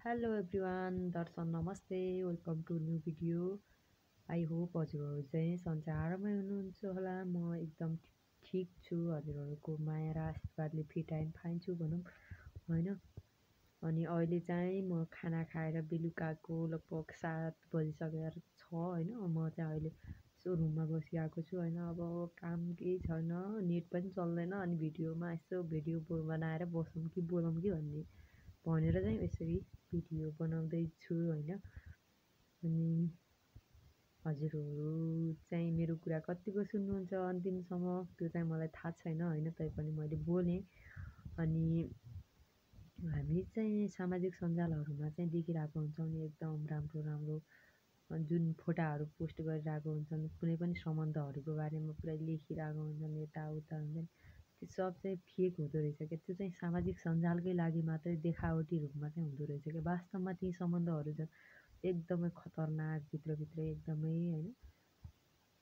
Hello everyone दर्शन नमस्ते welcome to new video. I hope हजुरहरू चाहिँ सञ्चारमै हुनुहुन्छ होला। म एकदम ठिक छु, हजुरहरूको माया र आशीर्वादले फिट एन्ड फाइन छु भनौँ होइन। अनि अहिले चाहिँ म खाना खाएर बेलुकाको लगभग 7 बजिसकेर छ होइन। म चाहिँ अहिले यसो रुममा बसिरहेको छु होइन। अब काम केही छैन, नेट पनि चल्दैन, अनि भिडियोमा यसो भिडियो बनाएर बसौँ कि बोलौँ कि भनेर चाहिँ यसरी भिडियो बनाउँदैछु होइन। अनि हजुरहरू चाहिँ मेरो कुरा कतिको सुन्नुहुन्छ अन्तिमसम्म त्यो चाहिँ मलाई थाहा छैन होइन, तैपनि मैले बोलेँ। अनि हामी चाहिँ सामाजिक सञ्जालहरूमा चाहिँ देखिरहेको हुन्छौँ नि एकदम राम्रो राम्रो जुन फोटाहरू पोस्ट गरिरहेको हुन्छन्, कुनै पनि सम्बन्धहरूको बारेमा पुरै लेखिरहेको हुन्छन्, यताउता हुन्छन्। त्यो सब चाहिँ फेक हुँदो रहेछ क्या। त्यो चाहिँ सामाजिक सञ्जालकै लागि मात्रै देखावटी रूपमा चाहिँ हुँदो रहेछ क्या। वास्तवमा ती सम्बन्धहरू चाहिँ एकदमै खतरनाक, भित्रभित्रै एकदमै होइन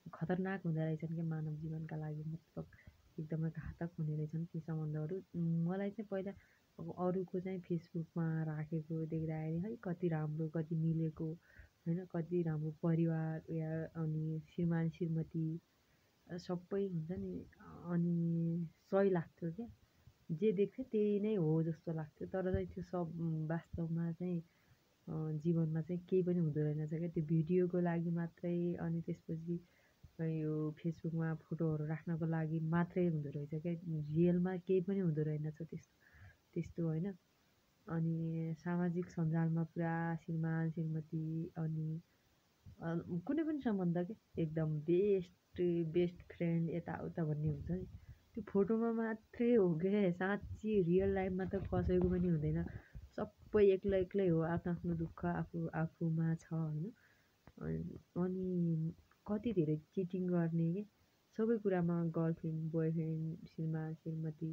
खतरनाक हुँदो रहेछन् क्या। मानव जीवनका लागि मतलब एकदमै घातक हुने रहेछन् ती सम्बन्धहरू। मलाई चाहिँ पहिला अब अरूको चाहिँ फेसबुकमा राखेको देख्दाखेरि है कति राम्रो, कति मिलेको होइन, कति राम्रो परिवार या अनि श्रीमान श्रीमती सबै हुन्छ नि, अनि सही लाग्थ्यो क्या। जे देख्थेँ त्यही नै हो जस्तो लाग्थ्यो। तर चाहिँ त्यो सब वास्तवमा चाहिँ जीवनमा चाहिँ केही पनि हुँदो रहेनछ क्या। त्यो भिडियोको लागि मात्रै, अनि त्यसपछि यो फेसबुकमा फोटोहरू राख्नको लागि मात्रै हुँदो रहेछ क्या। रियलमा केही पनि हुँदो रहेनछ त्यस्तो त्यस्तो होइन। अनि सामाजिक सञ्जालमा पुरा श्रीमान श्रीमती अनि कुनै पनि सम्बन्ध के एकदम बेस्ट फ्रेन्ड यताउता भन्ने हुन्छ नि, त्यो फोटोमा मात्रै हो क्या। साँच्ची रियल लाइफमा त कसैको पनि हुँदैन। सबै एक्लै एक्लै हो, आफ्नो आफ्नो दुःख आफूमा छ होइन। अनि कति धेरै चिटिङ गर्ने के सबै कुरामा, गर्लफ्रेन्ड बोयफ्रेन्ड श्रीमान श्रीमती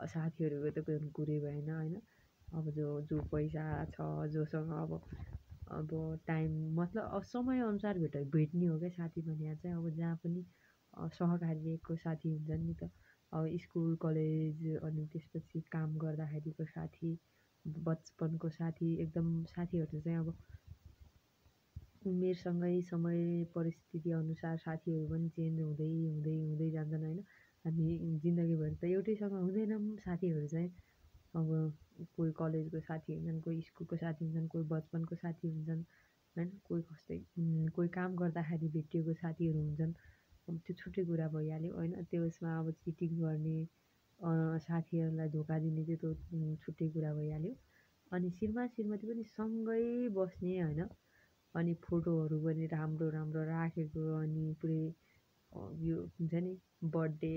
साथीहरूको त कुरै भएन होइन। अब जो पैसा छ, जोसँग अब टाइम मतलब समयअनुसार भेट्ने हो क्या साथी भन्ने चाहिँ। अब जहाँ पनि सहकार्यको साथी हुन्छन् नि त, अब स्कुल कलेज अनि त्यसपछि काम गर्दाखेरिको साथी, बचपनको साथी, एकदम साथीहरू चाहिँ अब उमेरसँगै समय परिस्थिति अनुसार साथीहरू पनि चेन्ज हुँदै हुँदै हुँदै जान्छन् होइन। हामी जिन्दगीभरि त एउटैसँग हुँदैनौँ। साथीहरू चाहिँ अब कोही कलेजको साथी हुन्छन्, कोही स्कुलको साथी हुन्छन्, कोही बचपनको साथी हुन्छन् होइन, कोही काम गर्दाखेरि भेटिएको साथीहरू हुन्छन्। अब त्यो छुट्टै कुरा भइहाल्यो होइन। त्यसमा अब चिटिङ गर्ने, साथीहरूलाई धोका दिने चाहिँ त्यो छुट्टै कुरा भइहाल्यो। अनि श्रीमान श्रीमती पनि सँगै बस्ने होइन, अनि फोटोहरू पनि राम्रो राम्रो राखेको, अनि पुरै यो हुन्छ नि बर्थडे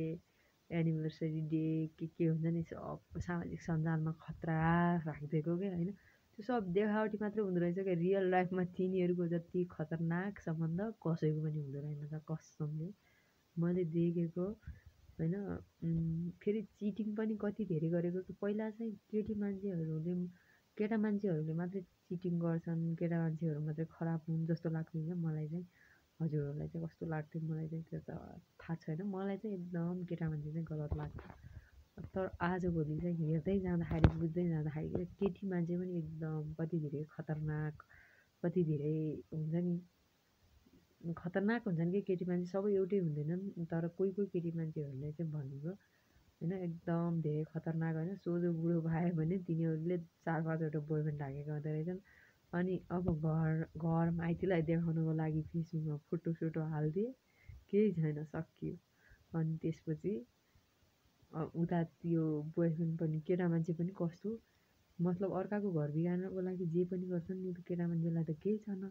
एनिभर्सरी डे के हुन्छ नि, सब सामाजिक सञ्जालमा खतरा राखिदिएको क्या होइन। त्यो सब देखावटी मात्रै हुँदो रहेछ क्या। रियल लाइफमा तिनीहरूको जति खतरनाक सम्बन्ध कसैको पनि हुँदो रहेनछ कसमले मैले देखेको होइन। फेरि चिटिङ पनि कति धेरै गरेको कि पहिला चाहिँ केटा मान्छेहरूले मात्रै चिटिङ गर्छन्, केटा मान्छेहरू मात्रै खराब हुन् जस्तो लाग्थ्यो क्या मलाई चाहिँ। हजुरहरूलाई चाहिँ कस्तो लाग्थ्यो मलाई चाहिँ त्यो त थाहा छैन। मलाई चाहिँ एकदम केटा मान्छे चाहिँ गलत लाग्थ्यो। तर आजभोलि चाहिँ हेर्दै जाँदाखेरि, बुझ्दै जाँदाखेरि केटी मान्छे पनि एकदम कति धेरै खतरनाक, कति धेरै हुन्छ नि खतरनाक हुन्छन् कि केटी मान्छे सबै एउटै हुँदैनन्। तर कोही कोही केटी मान्छेहरूले चाहिँ भनेको होइन एकदम धेरै खतरनाक होइन। सोझो बुढो पायो भने तिनीहरूले 4-5वटा बोयफ्रेन्ड राखेको हुँदो रहेछन्। अनि अब घर माइतीलाई देखाउनुको लागि फेसबुकमा फोटोसोटो हालिदिए, केही छैन, सकियो। अनि त्यसपछि उता त्यो बोयफ्रेन्ड पनि केटा मान्छे पनि कस्तो मतलब अर्काको घर बिगार्नको लागि जे पनि गर्छन् नि। केटा मान्छेलाई त केही छैन।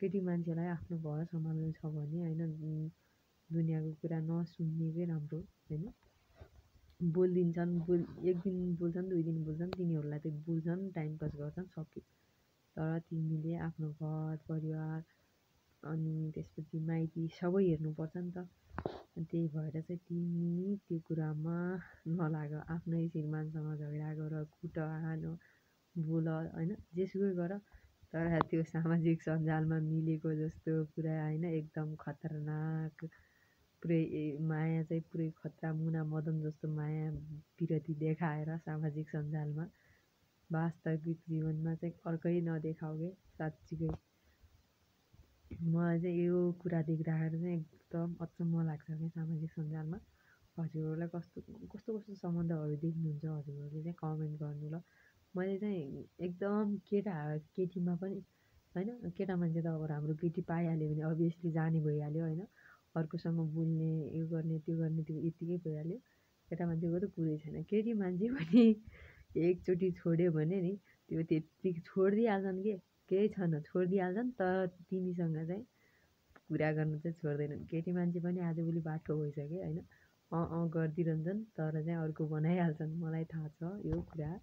केटी मान्छेलाई आफ्नो घर सम्हाल्नु छ भने होइन, दुनियाँको कुरा नसुन्नेकै राम्रो होइन। बोलिदिन्छन्, एक दिन बोल्छन्, 2 दिन बोल्छन्, तिनीहरूलाई त बोल्छन्, टाइम पास गर्छन्, सक्यो। तर तिमीले आफ्नो घर परिवार अनि त्यसपछि माइती सबै हेर्नुपर्छ नि त। त्यही भएर चाहिँ तिमी त्यो कुरामा नलाग। आफ्नै श्रीमानसँग झगडा गर, कुट, हान, बोल होइन, जेसुकै गर, तर त्यो सामाजिक सञ्जालमा मिलेको जस्तो पुरा होइन एकदम खतरनाक, पुरै माया चाहिँ पुरै खतरा मुना मदन जस्तो माया पिरती देखाएर सामाजिक सञ्जालमा वास्तविक जीवनमा चाहिँ अर्कै नदेखाऊ के साँच्चीकै। मलाई चाहिँ यो कुरा देख्दाखेरि चाहिँ एकदम अचम्म लाग्छ क्या सामाजिक सञ्जालमा। हजुरहरूलाई कस्तो कस्तो कस्तो सम्बन्धहरू देख्नुहुन्छ हजुरहरूले चाहिँ कमेन्ट गर्नु ल। मैले चाहिँ एकदम केटीमा पनि होइन, केटा मान्छे त अब राम्रो केटी पाइहाल्यो भने अभियसली जाने भइहाल्यो होइन, अर्कोसँग बोल्ने यो गर्ने त्यो गर्ने त्यो यत्तिकै भइहाल्यो। केटा मान्छेको त कुरै छैन। केटी मान्छे पनि एकचोटि छोड्यो भने नि त्यो त्यत्तिकै छोडिदिइहाल्छन् के, केही छैन छोडिदिइहाल्छन्, तर तिमीसँग चाहिँ कुरा गर्नु चाहिँ छोड्दैनन्। केटी मान्छे पनि आजभोलि बाठो भइसक्यो होइन, गरिदिइरहन्छन् तर चाहिँ अर्को बनाइहाल्छन्। मलाई थाहा छ यो कुरा।